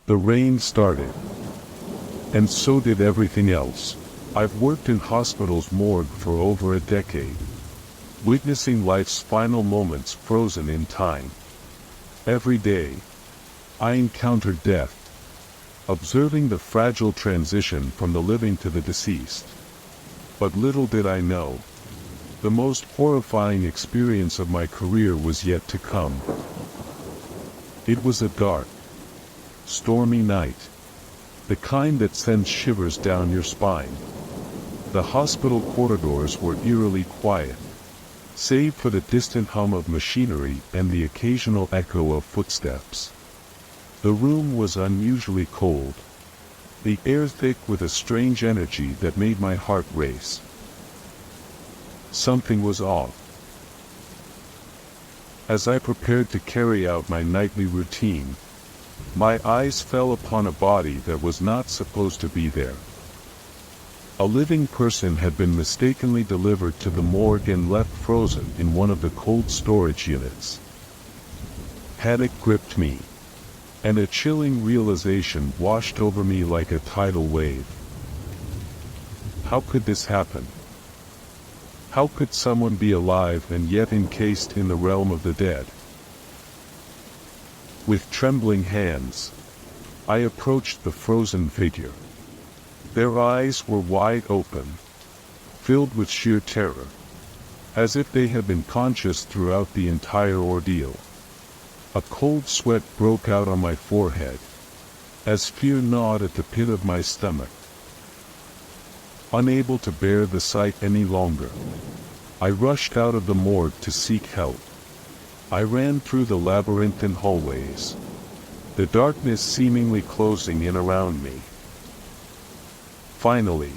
The rain started. And so did everything else. I've worked in hospitals' morgue for over a decade, witnessing life's final moments frozen in time. Every day, I encountered death, observing the fragile transition from the living to the deceased. But little did I know, the most horrifying experience of my career was yet to come. It was a dark, stormy night, the kind that sends shivers down your spine. The hospital corridors were eerily quiet, save for the distant hum of machinery and the occasional echo of footsteps. The room was unusually cold, the air thick with a strange energy that made my heart race. Something was off. As I prepared to carry out my nightly routine, my eyes fell upon a body that was not supposed to be there. A living person had been mistakenly delivered to the morgue and left frozen in one of the cold storage units. Panic gripped me, and a chilling realization washed over me like a tidal wave. How could this happen? How could someone be alive and yet encased in the realm of the dead? With trembling hands, I approached the frozen figure. Their eyes were wide open, filled with sheer terror, as if they had been conscious throughout the entire ordeal. A cold sweat broke out on my forehead, as fear gnawed at the pit of my stomach. Unable to bear the sight any longer, I rushed out of the morgue to seek help. I ran through the labyrinthine hallways, the darkness seemingly closing in around me. Finally,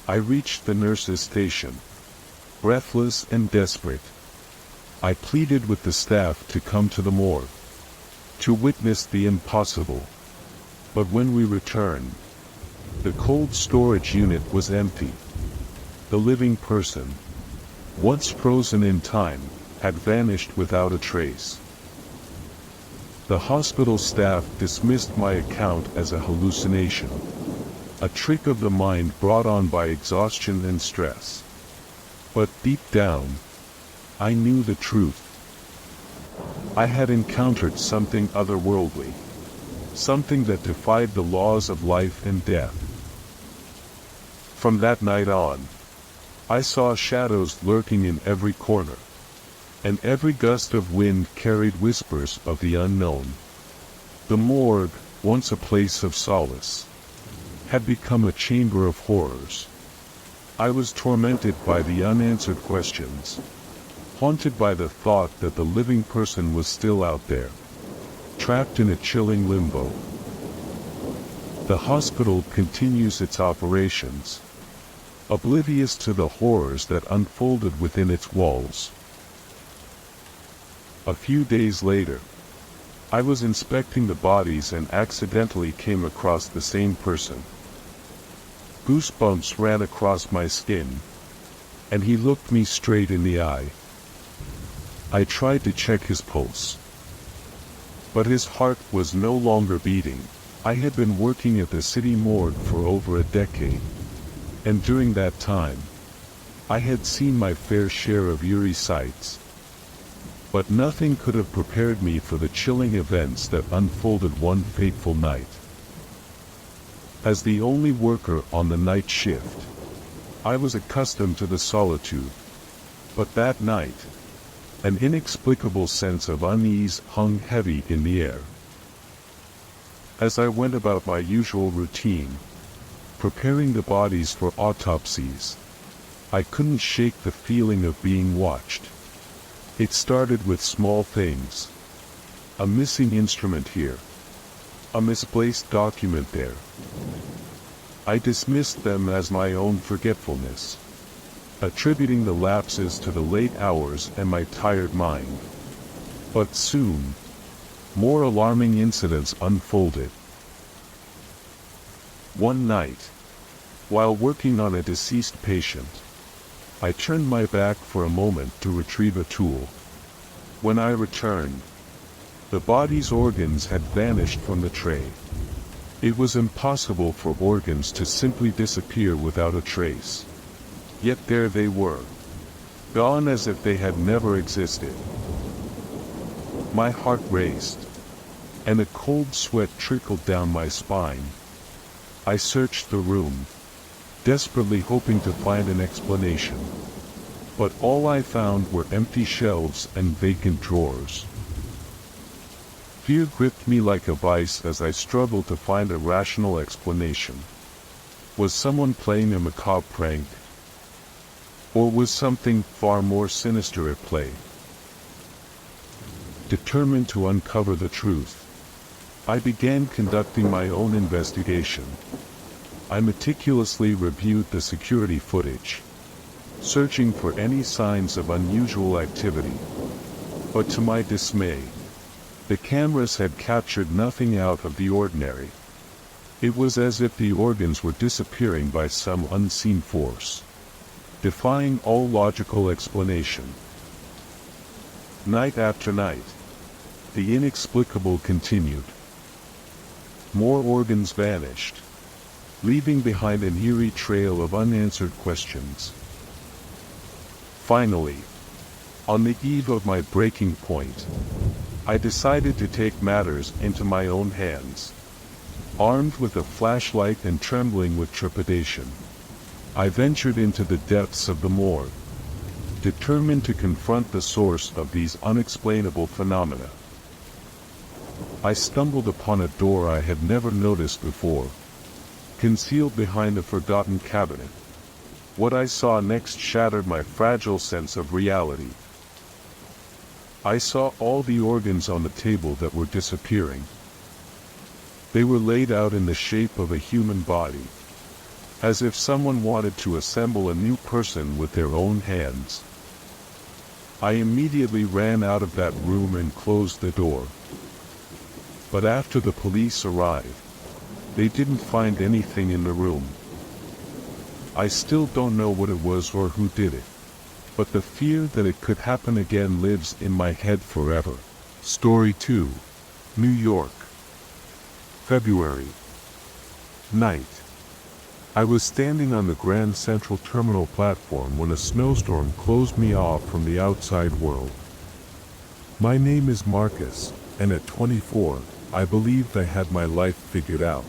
I reached the nurse's station. Breathless and desperate, I pleaded with the staff to come to the morgue, to witness the impossible. But when we returned, the cold storage unit was empty. The living person, once frozen in time, had vanished without a trace. The hospital staff dismissed my account as a hallucination, a trick of the mind brought on by exhaustion and stress. But deep down, I knew the truth. I had encountered something otherworldly, something that defied the laws of life and death. From that night on, I saw shadows lurking in every corner, and every gust of wind carried whispers of the unknown. The morgue, once a place of solace, had become a chamber of horrors. I was tormented by the unanswered questions, haunted by the thought that the living person was still out there, trapped in a chilling limbo. The hospital continues its operations, oblivious to the horrors that unfolded within its walls. A few days later, I was inspecting the bodies and accidentally came across the same person. Goosebumps ran across my skin, and he looked me straight in the eye. I tried to check his pulse, but his heart was no longer beating. I had been working at the city morgue for over a decade, and during that time, I had seen my fair share of eerie sights. But nothing could have prepared me for the chilling events that unfolded one fateful night. As the only worker on the night shift, I was accustomed to the solitude. But that night, an inexplicable sense of unease hung heavy in the air. As I went about my usual routine, preparing the bodies for autopsies, I couldn't shake the feeling of being watched. It started with small things. A missing instrument here, a misplaced document there. I dismissed them as my own forgetfulness, attributing the lapses to the late hours and my tired mind. But soon, more alarming incidents unfolded. One night, while working on a deceased patient, I turned my back for a moment to retrieve a tool. When I returned, the body's organs had vanished from the tray. It was impossible for organs to simply disappear without a trace. Yet there they were, gone as if they had never existed. My heart raced, and a cold sweat trickled down my spine. I searched the room, desperately hoping to find an explanation. But all I found were empty shelves and vacant drawers. Fear gripped me like a vice as I struggled to find a rational explanation. Was someone playing a macabre prank? Or was something far more sinister at play? Determined to uncover the truth, I began conducting my own investigation. I meticulously reviewed the security footage, searching for any signs of unusual activity. But to my dismay, the cameras had captured nothing out of the ordinary. It was as if the organs were disappearing by some unseen force, defying all logical explanation. Night after night, the inexplicable continued. More organs vanished, leaving behind an eerie trail of unanswered questions. Finally, on the eve of my breaking point, I decided to take matters into my own hands. Armed with a flashlight and trembling with trepidation, I ventured into the depths of the morgue, determined to confront the source of these unexplainable phenomena. I stumbled upon a door I had never noticed before, concealed behind a forgotten cabinet. What I saw next shattered my fragile sense of reality. I saw all the organs on the table that were disappearing. They were laid out in the shape of a human body, as if someone wanted to assemble a new person with their own hands. I immediately ran out of that room and closed the door. But after the police arrived, they didn't find anything in the room. I still don't know what it was or who did it, but the fear that it could happen again lives in my head forever. Story 2. New York. February. Night. I was standing on the Grand Central Terminal platform when a snowstorm closed me off from the outside world. My name is Marcus, and at 24, I believed I had my life figured out.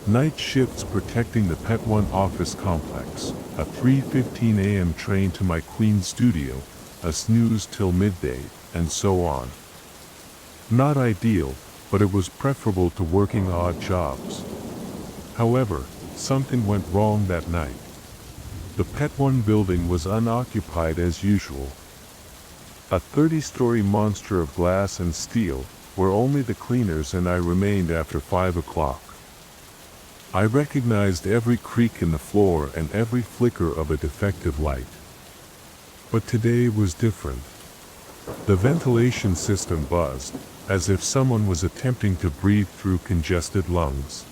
Night shifts protecting the Pet One office complex, a 3:15 a.m. train to my Queens studio, a snooze till midday, and so on. Not ideal, but it was preferable to working odd jobs. However, something went wrong that night. The Pet One building was unoccupied as usual. A 30-story monster of glass and steel, where only the cleaners and I remained after 5 o'clock. I recognized every creak in the floor and every flicker of a defective light. But today was different. The ventilation system buzzed, as if someone was attempting to breathe through congested lungs.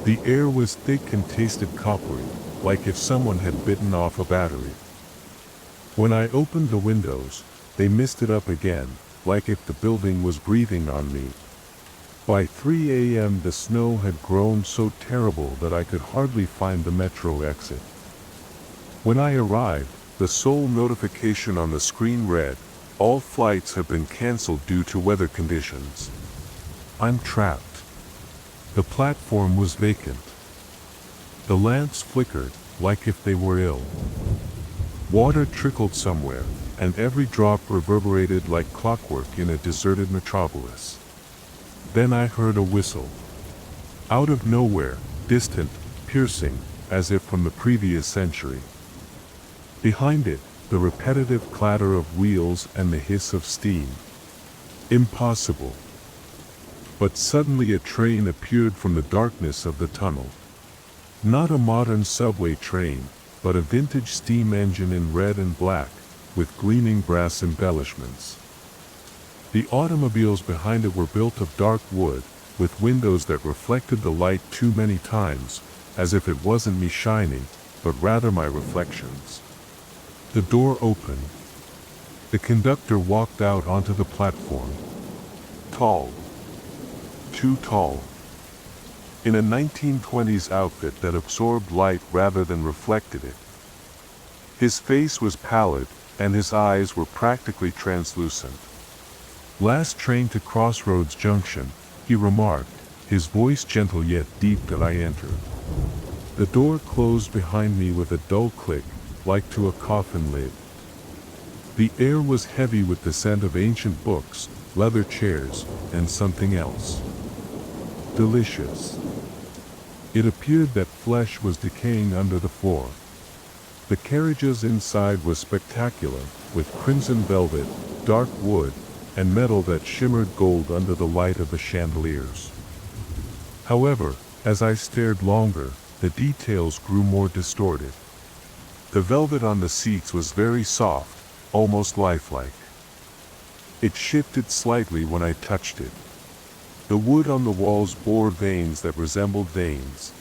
The air was thick and tasted coppery, like if someone had bitten off a battery. When I opened the windows, they misted up again, like if the building was breathing on me. By 3 a.m. the snow had grown so terrible that I could hardly find the metro exit. When I arrived, the sole notification on the screen read, "All flights have been cancelled due to weather conditions." I'm trapped. The platform was vacant. The lamps flickered, like if they were ill. Water trickled somewhere, and every drop reverberated like clockwork in a deserted metropolis. Then I heard a whistle. Out of nowhere, distant, piercing, as if from the previous century. Behind it, the repetitive clatter of wheels and the hiss of steam. Impossible. But suddenly a train appeared from the darkness of the tunnel. Not a modern subway train, but a vintage steam engine in red and black, with gleaming brass embellishments. The automobiles behind it were built of dark wood, with windows that reflected the light too many times, as if it wasn't me shining, but rather my reflections. The door opened. The conductor walked out onto the platform. Tall. Too tall. in a 1920s outfit that absorbed light rather than reflected it. His face was pallid, and his eyes were practically translucent. "Last train to Crossroads Junction," he remarked, his voice gentle yet deep as I entered. The door closed behind me with a dull click, like to a coffin lid. The air was heavy with the scent of ancient books, leather chairs, and something else. Delicious. It appeared that flesh was decaying under the floor. The carriages inside were spectacular, with crimson velvet, dark wood, and metal that shimmered gold under the light of the chandeliers. However, as I stared longer, the details grew more distorted. The velvet on the seats was very soft, almost lifelike. It shifted slightly when I touched it. The wood on the walls bore veins that resembled veins.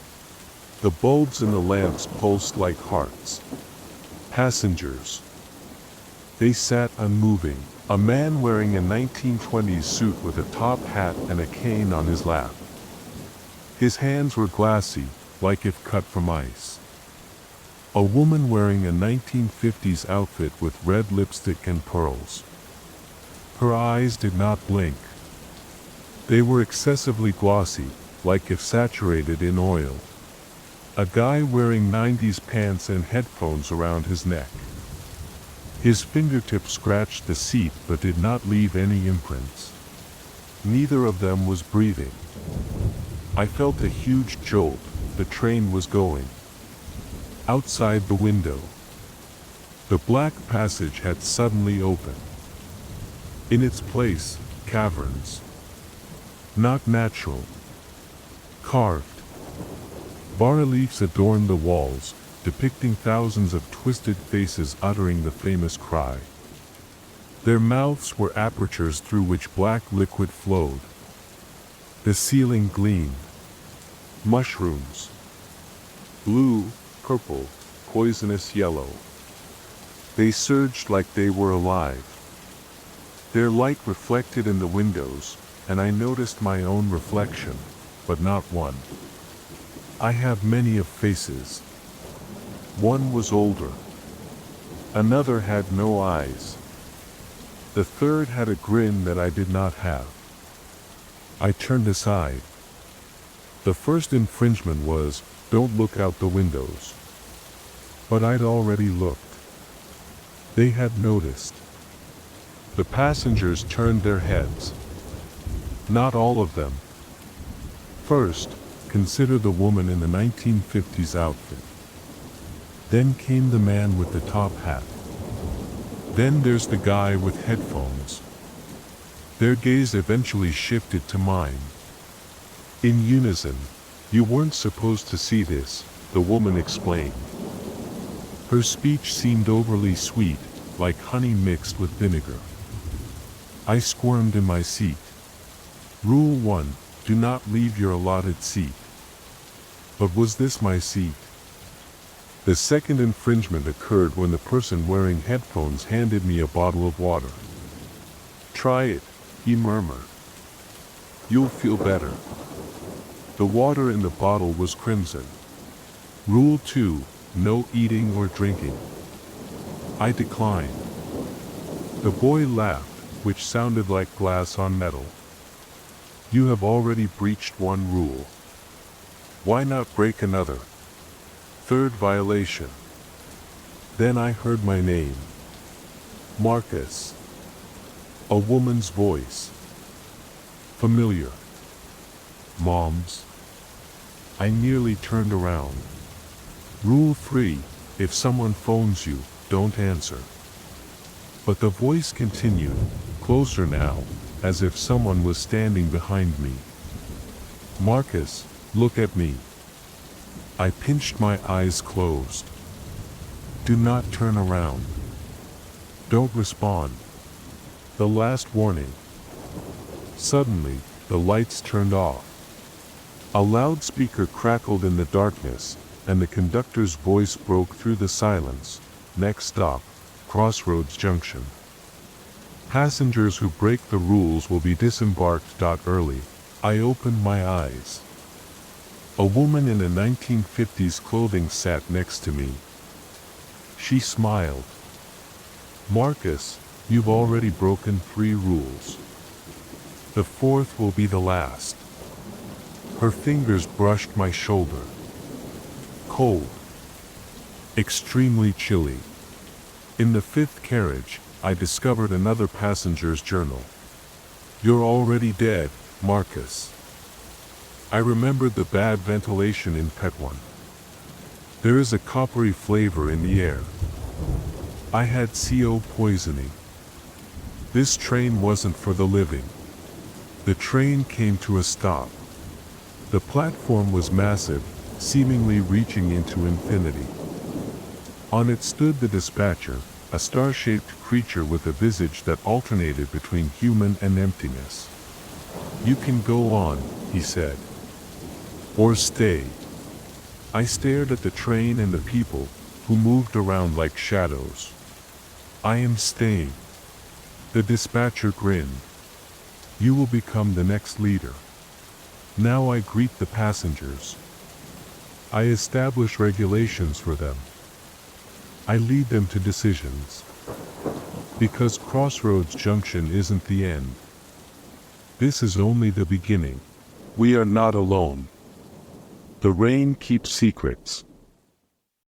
The bulbs in the lamps pulsed like hearts. Passengers. They sat unmoving, a man wearing a 1920s suit with a top hat and a cane on his lap. His hands were glassy, like if cut from ice. A woman wearing a 1950s outfit with red lipstick and pearls. Her eyes did not blink. They were excessively glossy, like if saturated in oil. A guy wearing 90s pants and headphones around his neck. His fingertips scratched the seat but did not leave any imprints. Neither of them was breathing. I felt a huge jolt. The train was going. Outside the window, the black passage had suddenly opened. In its place, caverns. Not natural. Carved. Bas-reliefs adorned the walls, depicting thousands of twisted faces uttering the famous cry. Their mouths were apertures through which black liquid flowed. The ceiling gleamed. Mushrooms. Blue, purple, poisonous yellow. They surged like they were alive. Their light reflected in the windows, and I noticed my own reflection, but not one. I have many of faces. One was older. Another had no eyes. The third had a grin that I did not have. I turned aside. The first infringement was, "Don't look out the windows." But I'd already looked. They had noticed. The passengers turned their heads. Not all of them. First, consider the woman in the 1950s outfit. Then came the man with the top hat. Then there's the guy with headphones. Their gaze eventually shifted to mine. In unison. "You weren't supposed to see this," the woman explained. Her speech seemed overly sweet, like honey mixed with vinegar. I squirmed in my seat. Rule 1, do not leave your allotted seat. But was this my seat? The second infringement occurred when the person wearing headphones handed me a bottle of water. "Try it," he murmured. "You'll feel better." The water in the bottle was crimson. Rule 2, no eating or drinking. I declined. The boy laughed, which sounded like glass on metal. "You have already breached one rule. Why not break another? Third violation." Then I heard my name. Marcus. A woman's voice. Familiar. Mom's. I nearly turned around. Rule 3, if someone phones you, don't answer. But the voice continued, closer now, as if someone was standing behind me. "Marcus, look at me." I pinched my eyes closed. "Do not turn around. Don't respond." The last warning. Suddenly, the lights turned off. A loudspeaker crackled in the darkness, and the conductor's voice broke through the silence. "Next stop, Crossroads Junction. Passengers who break the rules will be disembarked. Early." I opened my eyes. A woman in a 1950s clothing sat next to me. She smiled. "Marcus, you've already broken 3 rules. The 4th will be the last." Her fingers brushed my shoulder. Cold. Extremely chilly. In the 5th carriage, I discovered another passenger's journal. "You're already dead, Marcus." I remembered the bad ventilation in Pet 1. There is a coppery flavor in the air. I had CO poisoning. This train wasn't for the living. The train came to a stop. The platform was massive, seemingly reaching into infinity. On it stood the dispatcher, a star-shaped creature with a visage that alternated between human and emptiness. "You can go on," he said. "Or stay." I stared at the train and the people, who moved around like shadows. "I am staying." The dispatcher grinned. "You will become the next leader. Now I greet the passengers. I establish regulations for them. I lead them to decisions. Because Crossroads Junction isn't the end. This is only the beginning. We are not alone. The rain keeps secrets.